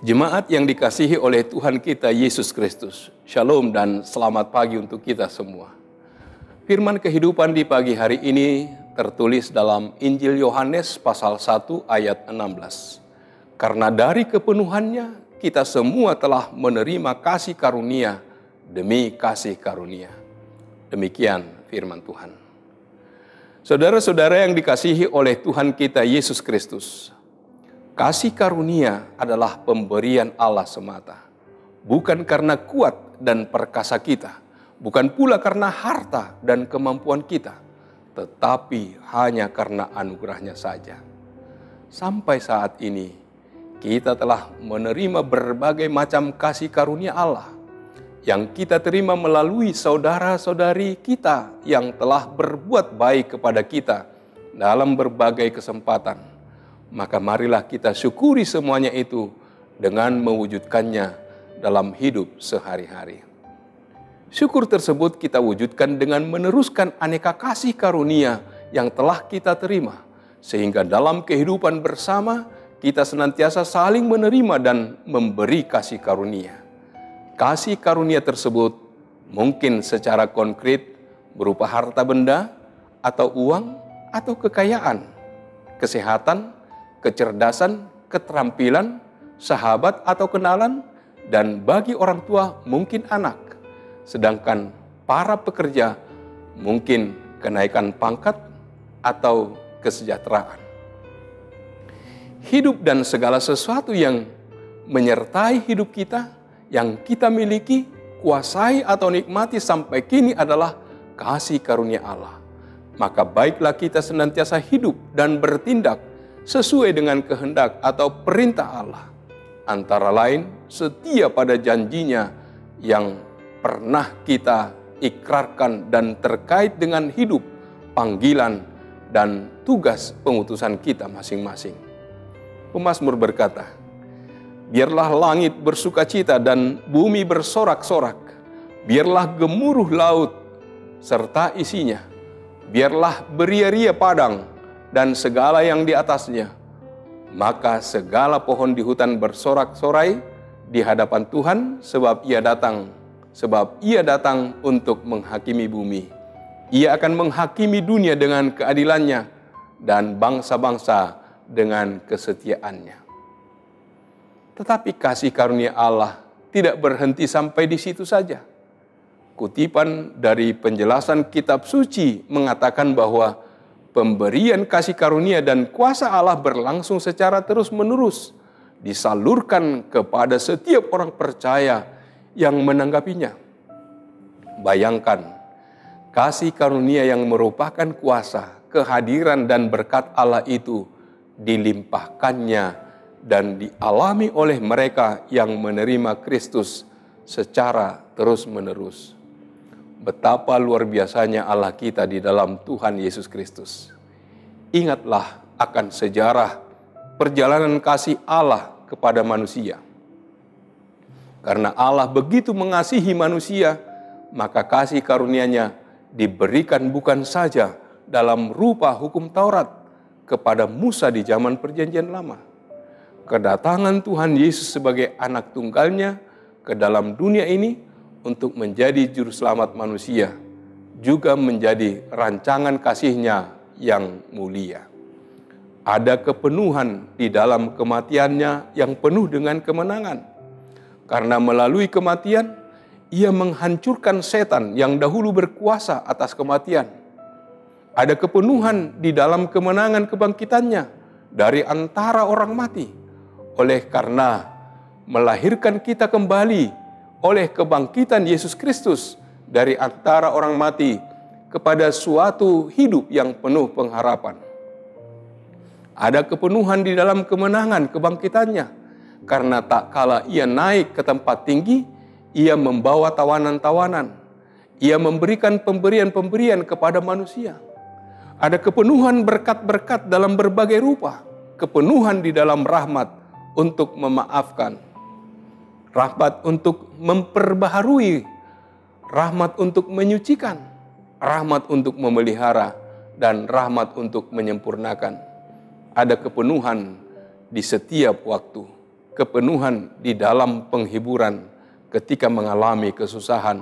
Jemaat yang dikasihi oleh Tuhan kita Yesus Kristus, Shalom dan selamat pagi untuk kita semua. Firman kehidupan di pagi hari ini tertulis dalam Injil Yohanes pasal 1 ayat 16. Karena dari kepenuhannya kita semua telah menerima kasih karunia demi kasih karunia. Demikian firman Tuhan. Saudara-saudara yang dikasihi oleh Tuhan kita Yesus Kristus, kasih karunia adalah pemberian Allah semata. Bukan karena kuat dan perkasa kita. Bukan pula karena harta dan kemampuan kita. Tetapi hanya karena anugerahnya saja. Sampai saat ini, kita telah menerima berbagai macam kasih karunia Allah. Yang kita terima melalui saudara-saudari kita yang telah berbuat baik kepada kita dalam berbagai kesempatan. Maka marilah kita syukuri semuanya itu dengan mewujudkannya dalam hidup sehari-hari. Syukur tersebut kita wujudkan dengan meneruskan aneka kasih karunia yang telah kita terima. Sehingga dalam kehidupan bersama kita senantiasa saling menerima dan memberi kasih karunia. Kasih karunia tersebut mungkin secara konkret berupa harta benda atau uang atau kekayaan, kesehatan, kecerdasan, keterampilan, sahabat atau kenalan, dan bagi orang tua mungkin anak. Sedangkan para pekerja mungkin kenaikan pangkat atau kesejahteraan. Hidup dan segala sesuatu yang menyertai hidup kita, yang kita miliki, kuasai atau nikmati sampai kini adalah kasih karunia Allah. Maka baiklah kita senantiasa hidup dan bertindak sesuai dengan kehendak atau perintah Allah. Antara lain, setia pada janjinya yang pernah kita ikrarkan dan terkait dengan hidup, panggilan, dan tugas pengutusan kita masing-masing. Pemazmur berkata, biarlah langit bersukacita dan bumi bersorak-sorak. Biarlah gemuruh laut serta isinya. Biarlah beria-ria padang dan segala yang di atasnya. Maka segala pohon di hutan bersorak-sorai di hadapan Tuhan sebab ia datang untuk menghakimi bumi. Ia akan menghakimi dunia dengan keadilannya dan bangsa-bangsa dengan kesetiaannya. Tetapi kasih karunia Allah tidak berhenti sampai di situ saja. Kutipan dari penjelasan kitab suci mengatakan bahwa pemberian kasih karunia dan kuasa Allah berlangsung secara terus-menerus, disalurkan kepada setiap orang percaya yang menanggapinya. Bayangkan, kasih karunia yang merupakan kuasa, kehadiran dan berkat Allah itu dilimpahkannya dan dialami oleh mereka yang menerima Kristus secara terus-menerus. Betapa luar biasanya Allah kita di dalam Tuhan Yesus Kristus. Ingatlah akan sejarah perjalanan kasih Allah kepada manusia. Karena Allah begitu mengasihi manusia, maka kasih karunia-Nya diberikan bukan saja dalam rupa hukum Taurat kepada Musa di zaman Perjanjian Lama. Kedatangan Tuhan Yesus sebagai anak tunggalnya ke dalam dunia ini untuk menjadi juru selamat manusia, juga menjadi rancangan kasih-Nya yang mulia. Ada kepenuhan di dalam kematian-Nya yang penuh dengan kemenangan. Karena melalui kematian, Ia menghancurkan setan yang dahulu berkuasa atas kematian. Ada kepenuhan di dalam kemenangan kebangkitan-Nya dari antara orang mati. Oleh karena melahirkan kita kembali oleh kebangkitan Yesus Kristus dari antara orang mati kepada suatu hidup yang penuh pengharapan. Ada kepenuhan di dalam kemenangan kebangkitannya, karena tak kala Ia naik ke tempat tinggi, Ia membawa tawanan-tawanan. Ia memberikan pemberian-pemberian kepada manusia. Ada kepenuhan berkat-berkat dalam berbagai rupa, kepenuhan di dalam rahmat untuk memaafkan, rahmat untuk memperbaharui, rahmat untuk menyucikan, rahmat untuk memelihara, dan rahmat untuk menyempurnakan. Ada kepenuhan di setiap waktu. kepenuhan di dalam penghiburan ketika mengalami kesusahan,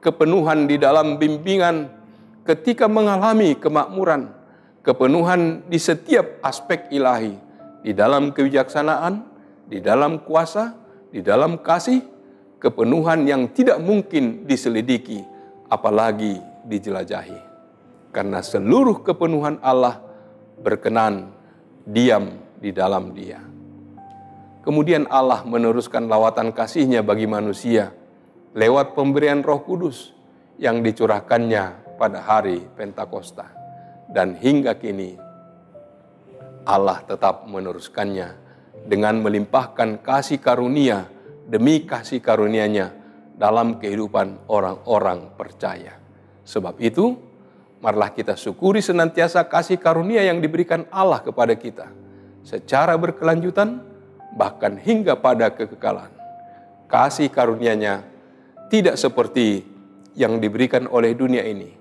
kepenuhan di dalam bimbingan ketika mengalami kemakmuran, kepenuhan di setiap aspek ilahi, di dalam kebijaksanaan, di dalam kuasa, di dalam kasih, kepenuhan yang tidak mungkin diselidiki, apalagi dijelajahi. Karena seluruh kepenuhan Allah berkenan diam di dalam Dia. Kemudian Allah meneruskan lawatan kasih-Nya bagi manusia lewat pemberian Roh Kudus yang dicurahkannya pada hari Pentakosta. Dan hingga kini Allah tetap meneruskannya dengan melimpahkan kasih karunia demi kasih karunia-Nya dalam kehidupan orang-orang percaya. Sebab itu, marilah kita syukuri senantiasa kasih karunia yang diberikan Allah kepada kita secara berkelanjutan, bahkan hingga pada kekekalan. Kasih karunia-Nya tidak seperti yang diberikan oleh dunia ini.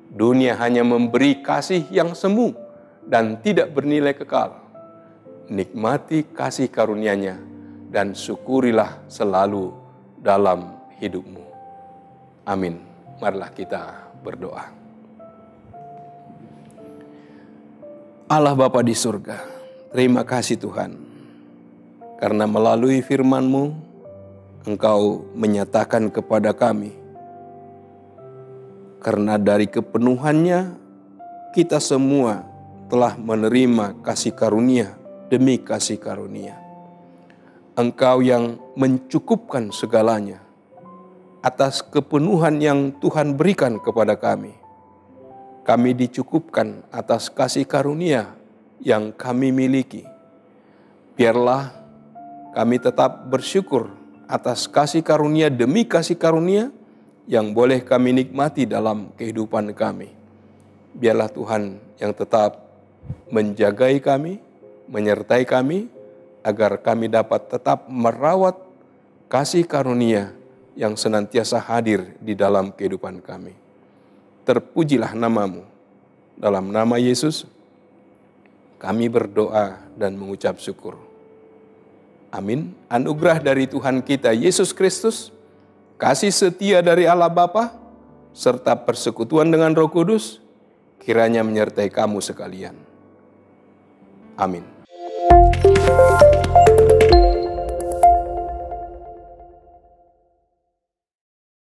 Dunia hanya memberi kasih yang semu dan tidak bernilai kekal. Nikmati kasih karunia-Nya dan syukurilah selalu dalam hidupmu. Amin. Marilah kita berdoa. Allah Bapa di surga, terima kasih Tuhan. Karena melalui firman-Mu, Engkau menyatakan kepada kami, karena dari kepenuhannya, kita semua telah menerima kasih karunia demi kasih karunia. Engkau yang mencukupkan segalanya atas kepenuhan yang Tuhan berikan kepada kami. Kami dicukupkan atas kasih karunia yang kami miliki. Biarlah kami tetap bersyukur atas kasih karunia demi kasih karunia yang boleh kami nikmati dalam kehidupan kami. Biarlah Tuhan yang tetap menjagai kami, menyertai kami, agar kami dapat tetap merawat kasih karunia yang senantiasa hadir di dalam kehidupan kami. Terpujilah nama-Mu. Dalam nama Yesus, kami berdoa dan mengucap syukur. Amin. Anugerah dari Tuhan kita Yesus Kristus, kasih setia dari Allah Bapa, serta persekutuan dengan Roh Kudus, kiranya menyertai kamu sekalian. Amin.